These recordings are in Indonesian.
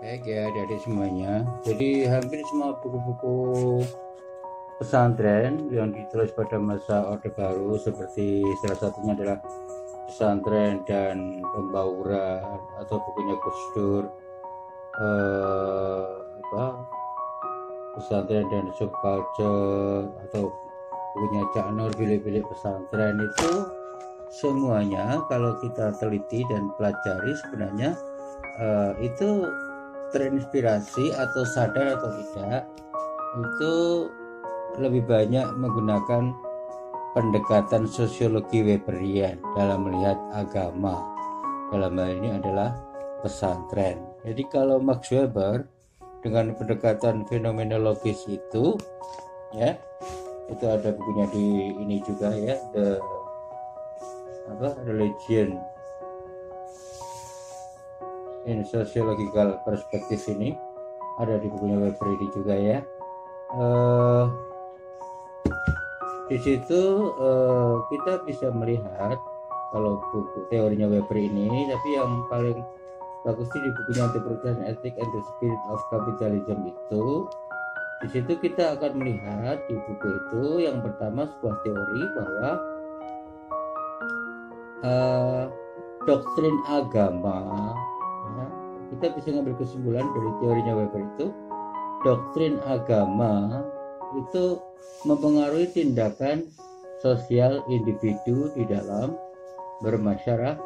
Baik ya adik-adik semuanya. Jadi hampir semua buku-buku pesantren yang ditulis pada masa Orde Baru seperti salah satunya adalah Pesantren dan Pembauran atau bukunya Gus Dur, apa Pesantren dan Subculture atau bukunya Cak Nur Bilik-bilik Pesantren itu semuanya kalau kita teliti dan pelajari sebenarnya itu terinspirasi atau sadar atau tidak itu lebih banyak menggunakan pendekatan sosiologi Weberian dalam melihat agama. Dalam hal ini adalah pesantren. Jadi kalau Max Weber dengan pendekatan fenomenologis itu ya, itu ada bukunya di ini juga ya, The Religion in Sociological Perspective, ini ada di bukunya Weber ini juga ya. Di situ kita bisa melihat kalau buku teorinya Weber ini, tapi yang paling bagus di bukunya Interpretation Ethic and the Spirit of Capitalism itu. Di situ kita akan melihat di buku itu yang pertama sebuah teori bahwa doktrin agama, ya, kita bisa ngambil kesimpulan dari teorinya Weber itu, doktrin agama itu mempengaruhi tindakan sosial individu di dalam bermasyarakat.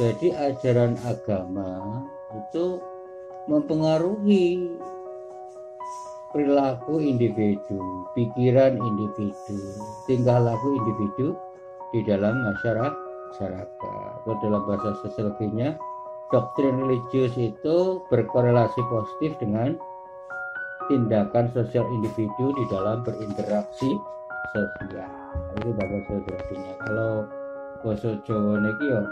Jadi ajaran agama itu mempengaruhi perilaku individu, pikiran individu, tingkah laku individu di dalam masyarakat. Atau dalam bahasa sosiologinya, doktrin religius itu berkorelasi positif dengan tindakan sosial individu di dalam berinteraksi sosial. Itu bahasa sosiologinya. Kalau bahasa Jawa niki yo,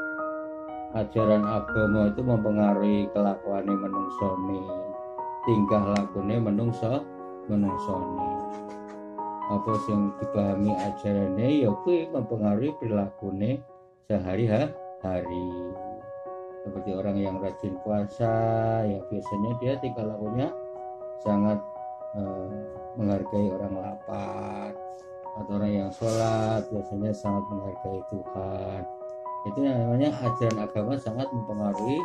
ajaran agama itu mempengaruhi kelakuane menungsone, tingkah lakune menungsone. Apa yang dipahami ajarane ya kuwi mempengaruhi perilakunya sehari-hari. Seperti orang yang rajin puasa, ya biasanya dia tingkah lakunya sangat menghargai orang lapar. Atau orang yang sholat biasanya sangat menghargai Tuhan. Itu namanya ajaran agama sangat mempengaruhi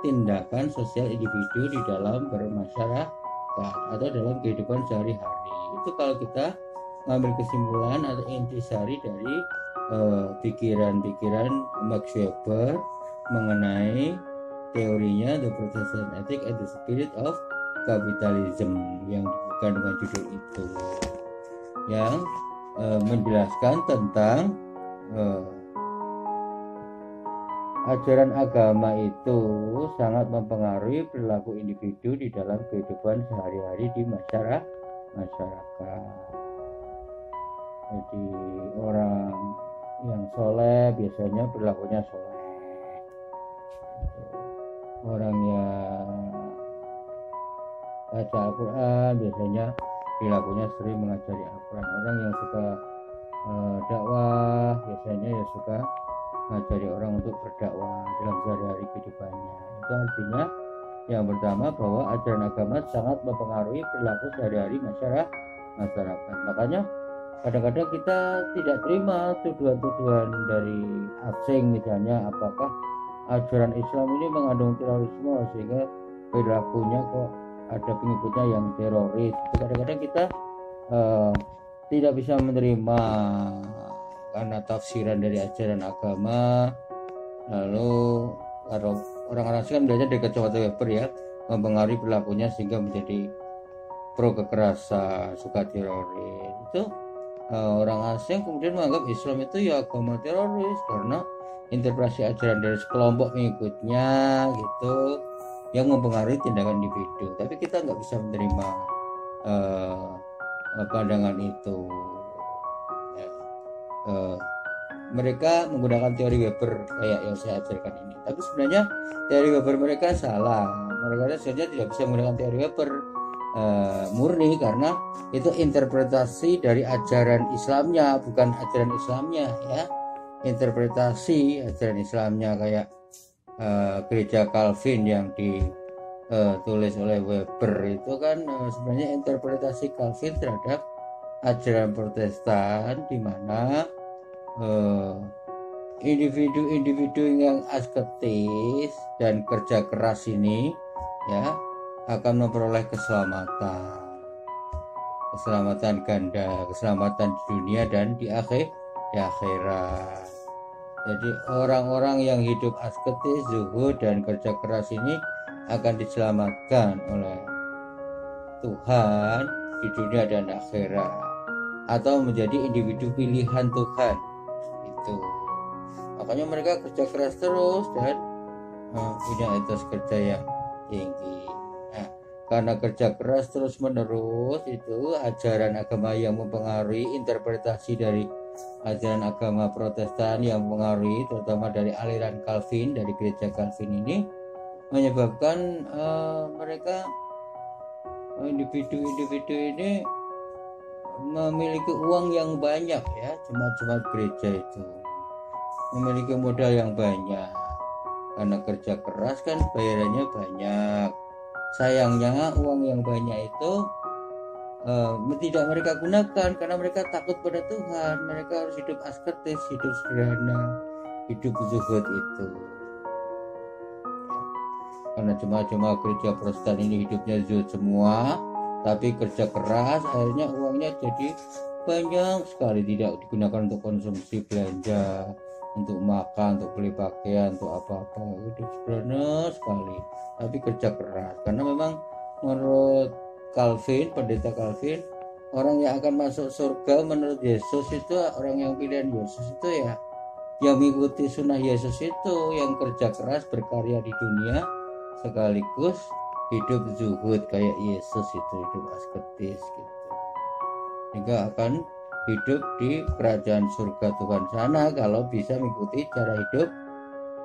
tindakan sosial individu di dalam bermasyarakat atau dalam kehidupan sehari-hari. Itu kalau kita mengambil kesimpulan atau intisari dari pikiran-pikiran Max Weber mengenai teorinya The Protestant Ethic and the Spirit of Capitalism yang dibuka dengan judul itu, yang menjelaskan tentang ajaran agama itu sangat mempengaruhi perilaku individu di dalam kehidupan sehari-hari di masyarakat. Jadi orang yang soleh biasanya perilakunya soleh. Orang yang baca Al-Quran biasanya perilakunya sering mengajari Al-Quran. Orang yang suka dakwah biasanya ya suka mengajari orang untuk berdakwah dalam sehari-hari kehidupannya. Itu artinya yang pertama bahwa ajaran agama sangat mempengaruhi perilaku sehari-hari masyarakat. Makanya kadang-kadang kita tidak terima tuduhan-tuduhan dari asing, misalnya apakah ajaran Islam ini mengandung terorisme sehingga perilakunya kok ada pengikutnya yang teroris. Kadang-kadang kita tidak bisa menerima karena tafsiran dari ajaran agama. Lalu kalau orang-orang asing kan belajar dari kacamata Weber ya, mempengaruhi perilakunya sehingga menjadi pro kekerasan, suka teroris. Itu orang asing kemudian menganggap Islam itu ya agama teroris karena interpretasi ajaran dari sekelompok pengikutnya gitu yang mempengaruhi tindakan individu. Tapi kita nggak bisa menerima pandangan itu. Mereka menggunakan teori Weber kayak yang saya ajarkan ini, tapi sebenarnya teori Weber mereka salah. Mereka sebenarnya tidak bisa menggunakan teori Weber murni karena itu interpretasi dari ajaran Islamnya, bukan ajaran Islamnya ya. Interpretasi ajaran Islamnya kayak gereja Calvin yang ditulis oleh Weber itu kan sebenarnya interpretasi Calvin terhadap ajaran Protestan, di mana individu-individu yang asketis dan kerja keras ini ya akan memperoleh keselamatan ganda, keselamatan di dunia dan di akhirat. Jadi orang-orang yang hidup asketis, zuhud dan kerja keras ini akan diselamatkan oleh Tuhan di dunia dan akhirat, atau menjadi individu pilihan Tuhan itu. Makanya mereka kerja keras terus dan punya etos kerja yang tinggi. Nah, karena kerja keras terus menerus, itu ajaran agama yang mempengaruhi interpretasi dari ajaran agama Protestan yang mempengaruhi, terutama dari aliran Calvin, dari gereja Calvin ini, menyebabkan mereka individu-individu ini memiliki uang yang banyak ya. Jemaat-jemaat gereja itu memiliki modal yang banyak karena kerja keras kan bayarannya banyak. Sayangnya uang yang banyak itu tidak mereka gunakan karena mereka takut pada Tuhan. Mereka harus hidup asketis, hidup sederhana, hidup zuhud itu. Karena jemaat-jemaat gereja Protestan ini hidupnya zuhud semua, tapi kerja keras, akhirnya uangnya jadi banyak sekali, tidak digunakan untuk konsumsi belanja, untuk makan, untuk beli pakaian, untuk apa-apa. Hidup sederhana sekali, tapi kerja keras. Karena memang menurut Calvin, pendeta Calvin, orang yang akan masuk surga menurut Yesus itu, orang yang pilihan Yesus itu ya yang mengikuti sunnah Yesus itu, yang kerja keras berkarya di dunia sekaligus hidup zuhud kayak Yesus itu, hidup asketis gitu. Sehingga akan hidup di kerajaan surga Tuhan sana kalau bisa mengikuti cara hidup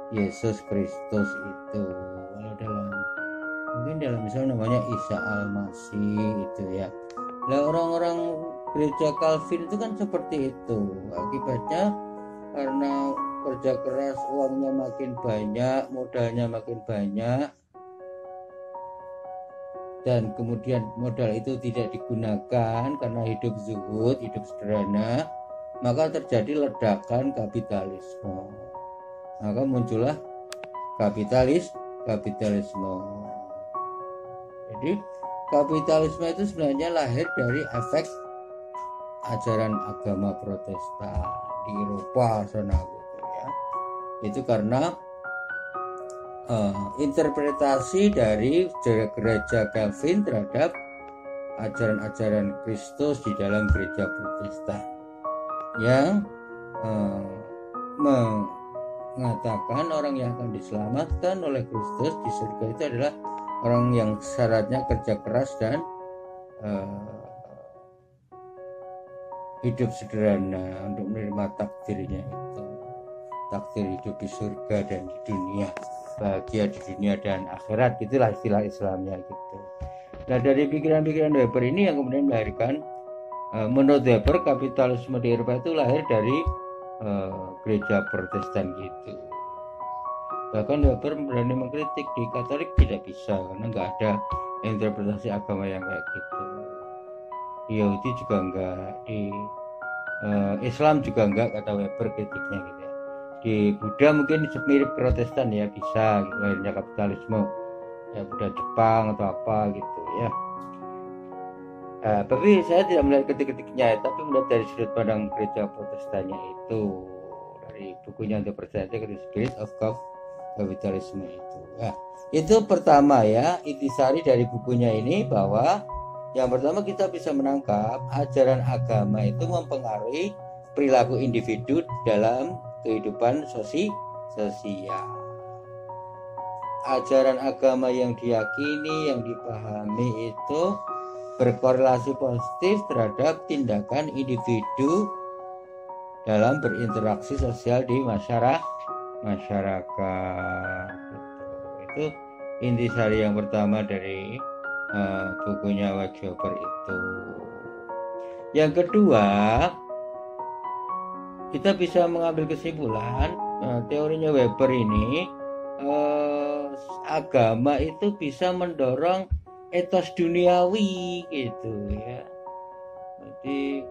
Yesus Kristus itu. Kalau mungkin dalam misalnya namanya Isa Al-Masih itu ya. Nah, orang-orang gereja Calvin itu kan seperti itu. Akibatnya karena kerja keras, uangnya makin banyak, modalnya makin banyak, dan kemudian modal itu tidak digunakan karena hidup zuhud, hidup sederhana, maka terjadi ledakan kapitalisme. Maka muncullah kapitalisme. Jadi kapitalisme itu sebenarnya lahir dari efek ajaran agama Protestan di Eropa sana gitu ya. Itu karena interpretasi dari gereja Calvin terhadap ajaran-ajaran Kristus di dalam gereja Protestan yang mengatakan orang yang akan diselamatkan oleh Kristus di surga itu adalah orang yang syaratnya kerja keras dan hidup sederhana untuk menerima takdirnya itu, takdir hidup di surga dan di dunia, bahagia di dunia dan akhirat, gitulah istilah Islamnya gitu. Nah, dari pikiran-pikiran Weber ini yang kemudian melahirkan, menurut Weber, kapitalisme di Eropa itu lahir dari gereja Protestan gitu. Bahkan Weber berani mengkritik di Katolik tidak bisa karena nggak ada interpretasi agama yang kayak gitu. Di Yahudi juga enggak, di Islam juga enggak, kata Weber kritiknya gitu ya. Di Buddha mungkin mirip Protestan ya, bisa gitu, lahirnya kapitalisme ya, Buddha Jepang atau apa gitu ya. Tapi saya tidak melihat kritik-kritiknya ya, tapi melihat dari sudut pandang gereja Protestannya itu, dari bukunya The Spirit of Capitalism itu. Nah, itu pertama ya, intisari dari bukunya ini, bahwa yang pertama kita bisa menangkap ajaran agama itu mempengaruhi perilaku individu dalam kehidupan sosial. Ajaran agama yang diyakini, yang dipahami itu berkorelasi positif terhadap tindakan individu dalam berinteraksi sosial di masyarakat. Itu intisari yang pertama dari bukunya Weber itu. Yang kedua, kita bisa mengambil kesimpulan teorinya Weber ini agama itu bisa mendorong etos duniawi gitu ya. Jadi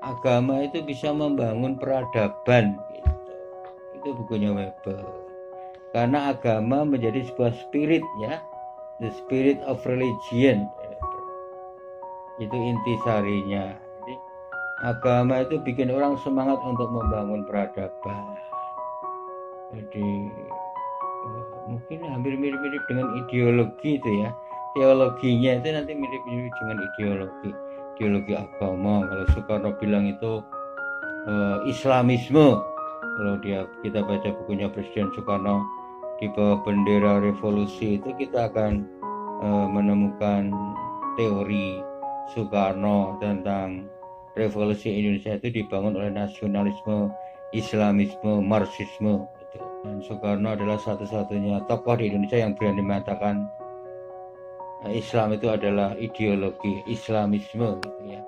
agama itu bisa membangun peradaban gitu. Itu bukunya Weber. Karena agama menjadi sebuah spirit ya, the spirit of religion. Itu intisarinya. Jadi agama itu bikin orang semangat untuk membangun peradaban. Jadi mungkin hampir mirip-mirip dengan ideologi itu ya. Teologinya itu nanti mirip-mirip dengan ideologi agama. Kalau Soekarno bilang itu Islamisme. Kalau kita baca bukunya Presiden Soekarno di bawah bendera revolusi itu, kita akan menemukan teori Soekarno tentang revolusi Indonesia itu dibangun oleh nasionalisme, Islamisme, Marxisme gitu. Dan Soekarno adalah satu-satunya tokoh di Indonesia yang berani mengatakan Islam itu adalah ideologi Islamisme gitu ya.